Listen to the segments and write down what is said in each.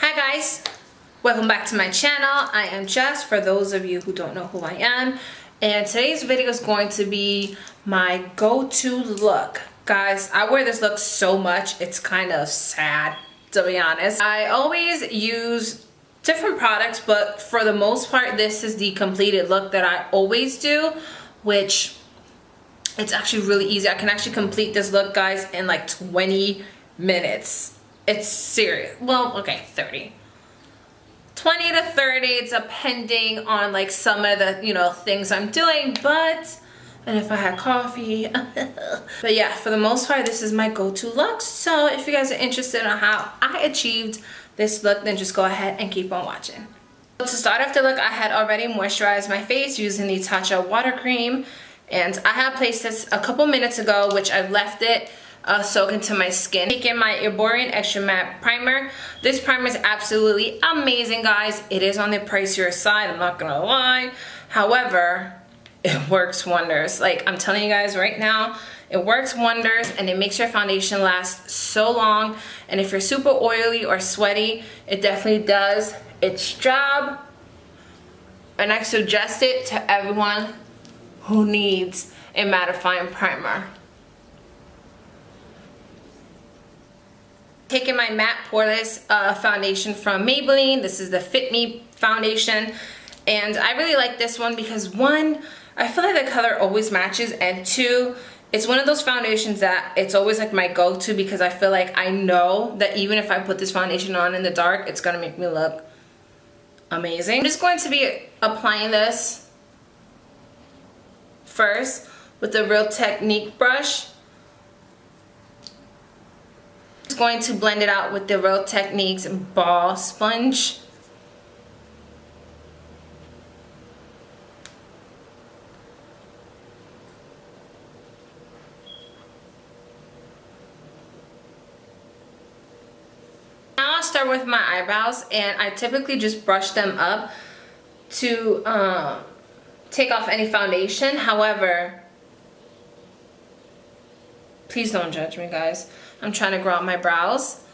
Hi guys, welcome back to my channel. I am Jess, for those of you who don't know who I am, and today's video is going to be my go-to look. Guys, I wear this look so much, it's kind of sad, to be honest. I always use different products, but for the most part, this is the completed look that I always do, which it's actually really easy. I can actually complete this look, guys, in like 20 minutes. It's serious. Well, okay, 30. 20 to 30, depending on like some of the, things I'm doing, and if I had coffee. But yeah, for the most part, this is my go-to look. So if you guys are interested in how I achieved this look, then just go ahead and keep on watching. So to start off the look, I had already moisturized my face using the Tatcha water cream. And I had placed this a couple minutes ago, which I left it soak into my skin. Taking my Erborian Extra Matte primer. This primer is absolutely amazing, guys. It is on the pricier side, I'm not gonna lie. However, it works wonders. Like, I'm telling you guys right now, it works wonders, and it makes your foundation last so long. And if you're super oily or sweaty, it definitely does its job. And I suggest it to everyone who needs a mattifying primer. Taking my matte poreless foundation from Maybelline. This is the Fit Me foundation, and I really like this one because one, I feel like the color always matches, and two, it's one of those foundations that it's always like my go-to because I feel like I know that even if I put this foundation on in the dark, it's gonna make me look amazing. I'm just going to be applying this first with the Real Technique brush. Going to blend it out with the Real Techniques ball sponge. Now I'll start with my eyebrows, and I typically just brush them up to take off any foundation. However, please don't judge me, guys. I'm trying to grow out my brows.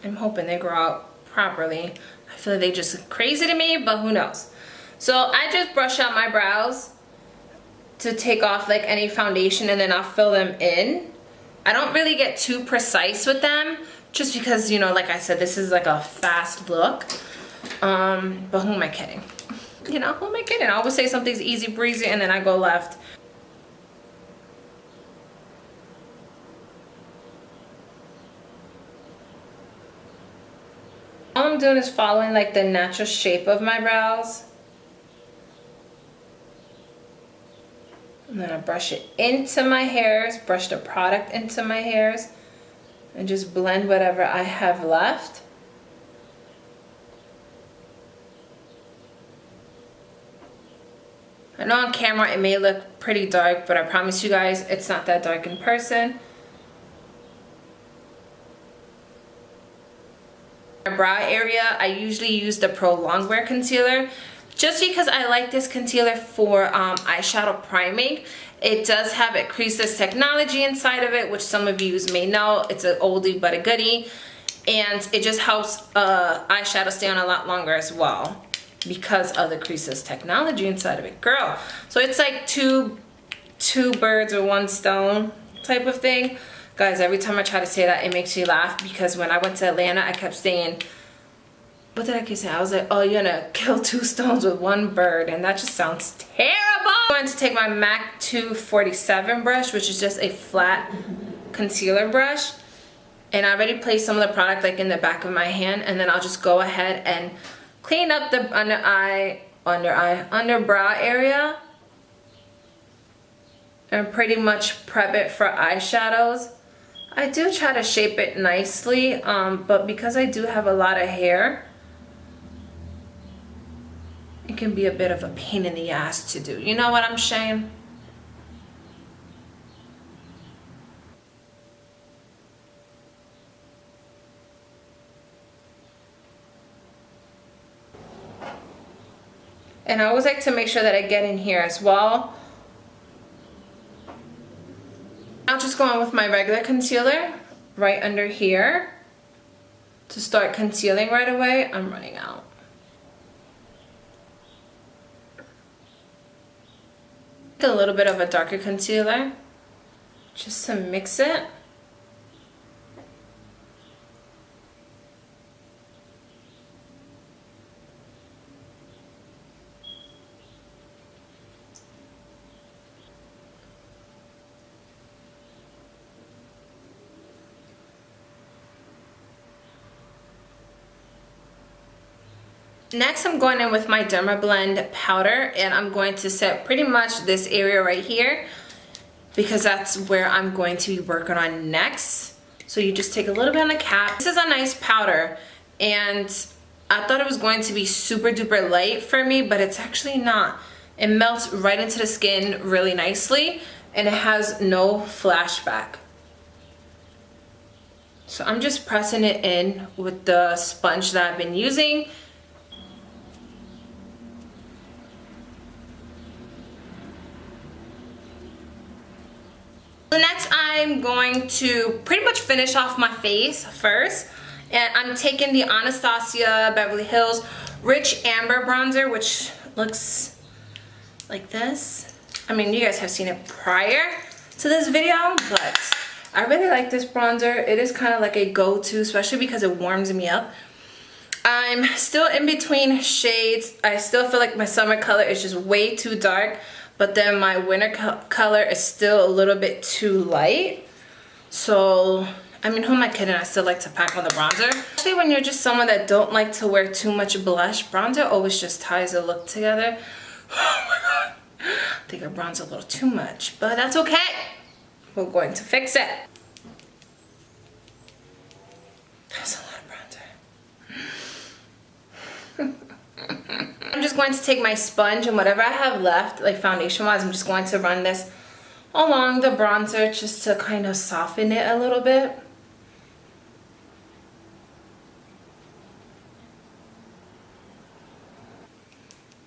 I'm hoping they grow out properly. I feel like they just look crazy to me, but who knows. So I just brush out my brows to take off like any foundation, and then I'll fill them in. I don't really get too precise with them just because, like I said, this is like a fast look. But who am I kidding? Who am I kidding? I always say something's easy breezy and then I go left. All I'm doing is following like the natural shape of my brows. And then I brush it into my hairs, brush the product into my hairs, and just blend whatever I have left. I know on camera it may look pretty dark, but I promise you guys it's not that dark in person. My brow area, I usually use the ProLong Wear concealer just because I like this concealer for eyeshadow priming. It does have a creaseless technology inside of it, which some of you may know. It's an oldie but a goodie, and it just helps eyeshadow stay on a lot longer as well because of the creaseless technology inside of it, girl. So it's like two birds with one stone type of thing. Guys, every time I try to say that, it makes me laugh because when I went to Atlanta, I kept saying, what did I keep saying? I was like, oh, you're gonna kill two stones with one bird, and that just sounds terrible. I'm going to take my MAC 247 brush, which is just a flat concealer brush, and I already placed some of the product like in the back of my hand, and then I'll just go ahead and clean up the underbrow area and pretty much prep it for eyeshadows. I do try to shape it nicely, but because I do have a lot of hair, it can be a bit of a pain in the ass to do. You know what I'm saying? And I always like to make sure that I get in here as well. I'll just go on with my regular concealer. right under here to start concealing right away. I'm running out. A little bit of a darker concealer just to mix it. Next, I'm going in with my DermaBlend powder, and I'm going to set pretty much this area right here because that's where I'm going to be working on next. So you just take a little bit on the cap. This is a nice powder, and I thought it was going to be super duper light for me, but it's actually not. It melts right into the skin really nicely, and it has no flashback. So I'm just pressing it in with the sponge that I've been using. So next I'm going to pretty much finish off my face first, and I'm taking the Anastasia Beverly Hills Rich Amber Bronzer, which looks like this. I mean, you guys have seen it prior to this video, but I really like this bronzer. It is kind of like a go-to, especially because it warms me up. I'm still in between shades. I still feel like my summer color is just way too dark, but then my winter color is still a little bit too light. So, I mean, who am I kidding? I still like to pack on the bronzer. Especially when you're just someone that don't like to wear too much blush. Bronzer always just ties the look together. Oh my god. I think I bronze a little too much, but that's okay. We're going to fix it. That's a lot of bronzer. I'm just going to take my sponge and whatever I have left, like foundation wise, I'm just going to run this along the bronzer just to kind of soften it a little bit.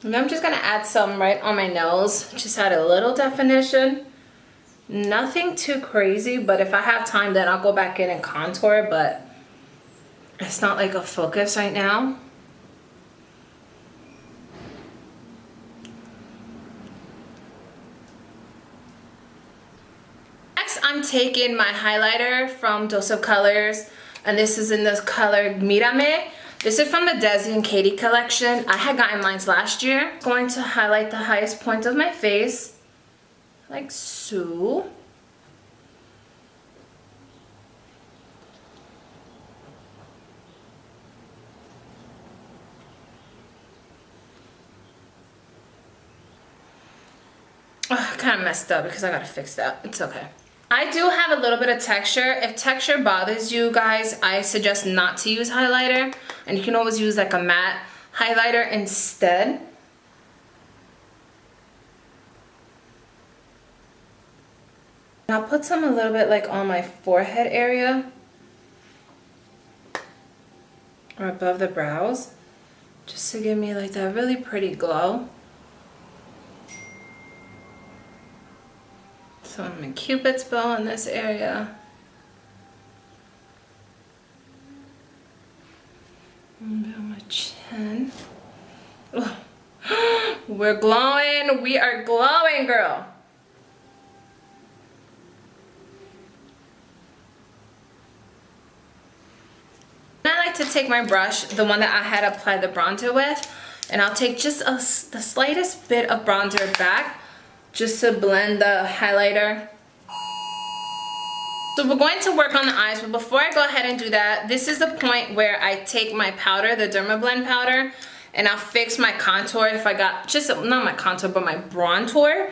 And I'm just gonna add some right on my nose, just add a little definition. Nothing too crazy, but if I have time then I'll go back in and contour, but it's not like a focus right now. Next, I'm taking my highlighter from Dose of Colors, and this is in the color Mírame. This is from the Desi and Katie collection. I had gotten mine last year. Going to highlight the highest point of my face, like so. Oh, I kind of messed up because I gotta fix that. It's okay. I do have a little bit of texture. If texture bothers you guys, I suggest not to use highlighter. And you can always use like a matte highlighter instead. I'll put some a little bit like on my forehead area. Or above the brows. Just to give me like that really pretty glow. So my Cupid's bow in this area. On my chin. Oh. We're glowing. We are glowing, girl. I like to take my brush, the one that I had applied the bronzer with, and I'll take just the slightest bit of bronzer back, just to blend the highlighter. So we're going to work on the eyes, but before I go ahead and do that, this is the point where I take my powder, the DermaBlend powder, and I'll fix my contour if I got, just, not my contour, but my bronzer.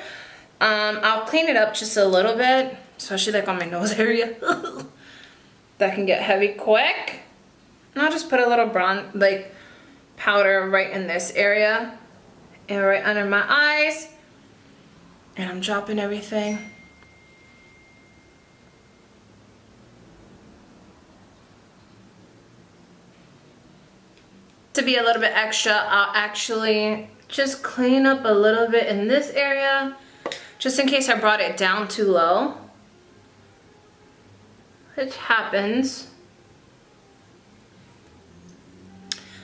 I'll clean it up just a little bit, especially like on my nose area. That can get heavy quick. And I'll just put a little powder right in this area and right under my eyes. And I'm dropping everything. To be a little bit extra, I'll actually just clean up a little bit in this area, just in case I brought it down too low. which happens.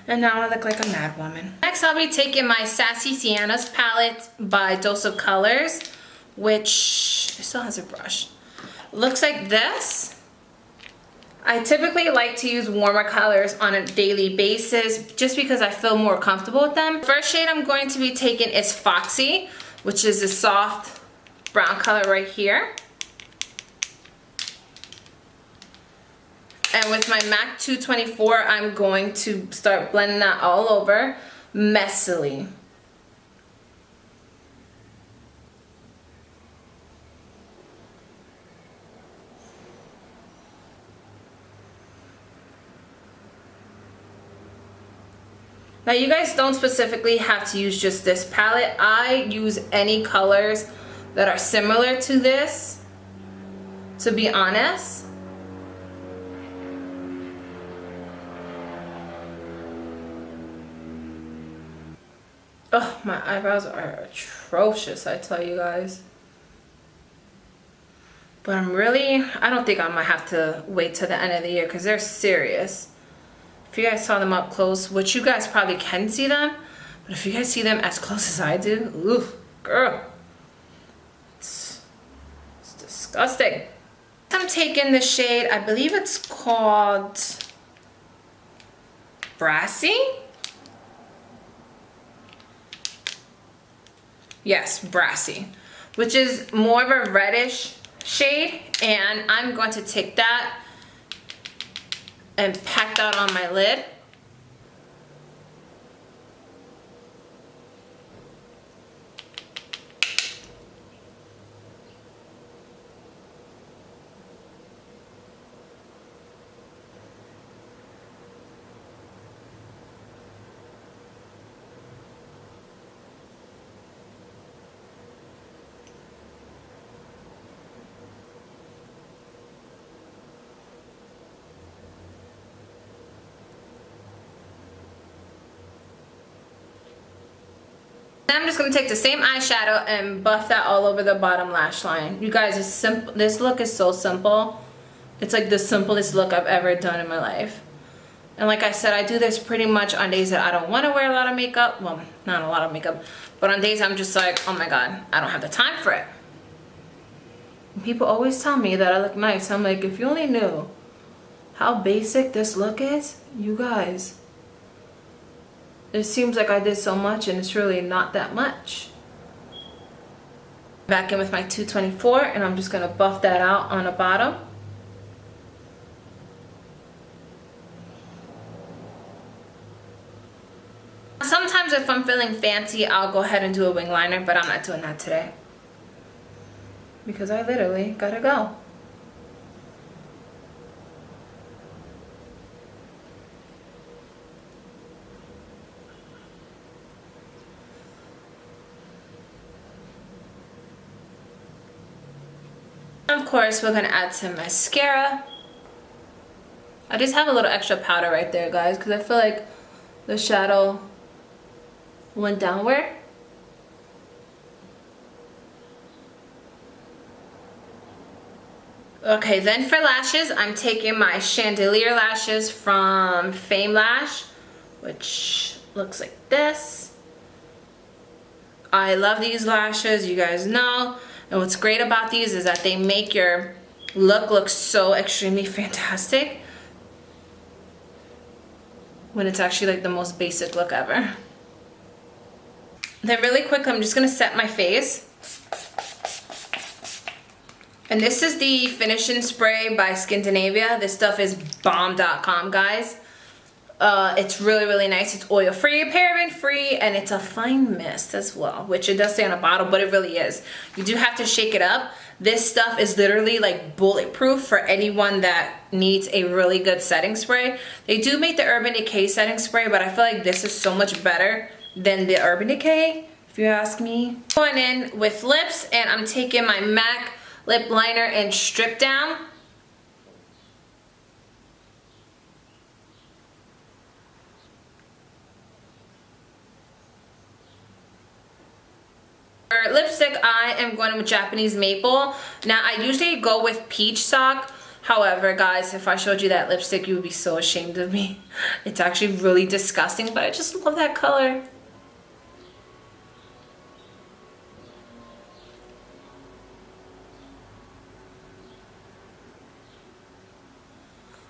And now I look like a mad woman. Next, I'll be taking my Sassy Siennas palette by Dose of Colors, which it still has a brush. Looks like this. I typically like to use warmer colors on a daily basis just because I feel more comfortable with them. First shade I'm going to be taking is Foxy, which is a soft brown color right here. And with my MAC 224, I'm going to start blending that all over messily. Now you guys don't specifically have to use just this palette. I use any colors that are similar to this, to be honest. Oh, my eyebrows are atrocious, I tell you guys. But I don't think I might have to wait till the end of the year because they're serious. If you guys saw them up close, which you guys probably can see them, but if you guys see them as close as I do, ooh, girl. It's disgusting. I'm taking the shade, I believe it's called Brassy? Yes, Brassy, which is more of a reddish shade, and I'm going to take that and pack that on my lid. I'm just going to take the same eyeshadow and buff that all over the bottom lash line. You guys, it's simple. This look is so simple. It's like the simplest look I've ever done in my life. And like I said, I do this pretty much on days that I don't want to wear a lot of makeup. Well, not a lot of makeup. But on days I'm just like, oh my god, I don't have the time for it. And people always tell me that I look nice. I'm like, if you only knew how basic this look is, you guys. It seems like I did so much and it's really not that much. Back in with my 224 and I'm just going to buff that out on the bottom. Sometimes if I'm feeling fancy, I'll go ahead and do a wing liner, but I'm not doing that today. Because I literally gotta go. Of course, we're gonna add some mascara. I just have a little extra powder right there, guys, because I feel like the shadow went downward. Okay, then for lashes, I'm taking my chandelier lashes from Fame Lash, which looks like this. I love these lashes, you guys know. And what's great about these is that they make your look so extremely fantastic when it's actually like the most basic look ever. Then really quick, I'm just gonna set my face. And this is the finishing spray by Skindinavia. This stuff is bomb.com, guys. It's really nice. It's oil free, paraben free, and it's a fine mist as well, which it does say on a bottle, but it really is. You do have to shake it up. This stuff is literally like bulletproof for anyone that needs a really good setting spray. They do make the Urban Decay setting spray, but I feel like this is so much better than the Urban Decay, if you ask me. Going in with lips, and I'm taking my MAC lip liner in Stripdown. For lipstick, I am going with Japanese Maple. Now, I usually go with Peach Sock. However, guys, if I showed you that lipstick, you would be so ashamed of me. It's actually really disgusting, but I just love that color.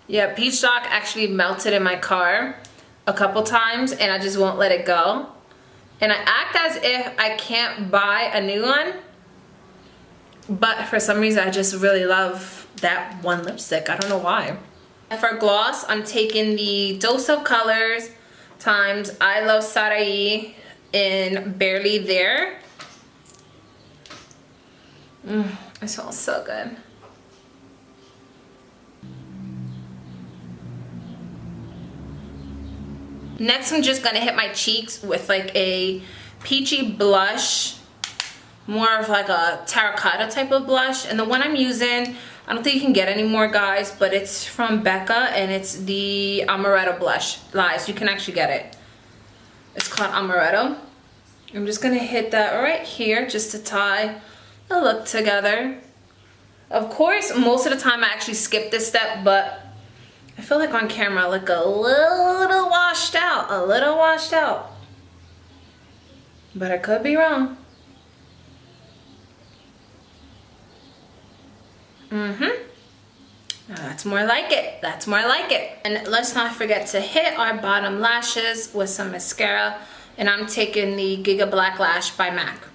Yeah, peach stock actually melted in my car a couple times and I just won't let it go. And I act as if I can't buy a new one, but for some reason I just really love that one lipstick. I don't know why. For gloss, I'm taking the Dose of Colors times ColorsXILuvSarahii in Barely There. It smells so good. Next, I'm just gonna hit my cheeks with like a peachy blush, more of like a terracotta type of blush. And the one I'm using, I don't think you can get any more, guys, but it's from Becca and it's the Amaretto blush. Lies, you can actually get it. It's called Amaretto. I'm just gonna hit that right here just to tie a look together. Of course, most of the time I actually skip this step, but I feel like on camera I look a little washed out, but I could be wrong. That's more like it. That's more like it. And let's not forget to hit our bottom lashes with some mascara. And I'm taking the Giga Black Lash by MAC.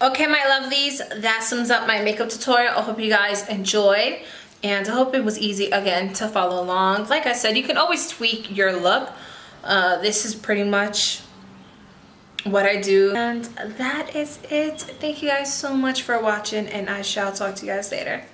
Okay, my lovelies, that sums up my makeup tutorial. I hope you guys enjoyed, and I hope it was easy again to follow along. Like I said, you can always tweak your look. This is pretty much what I do, and that is it. Thank you guys so much for watching, and I shall talk to you guys later.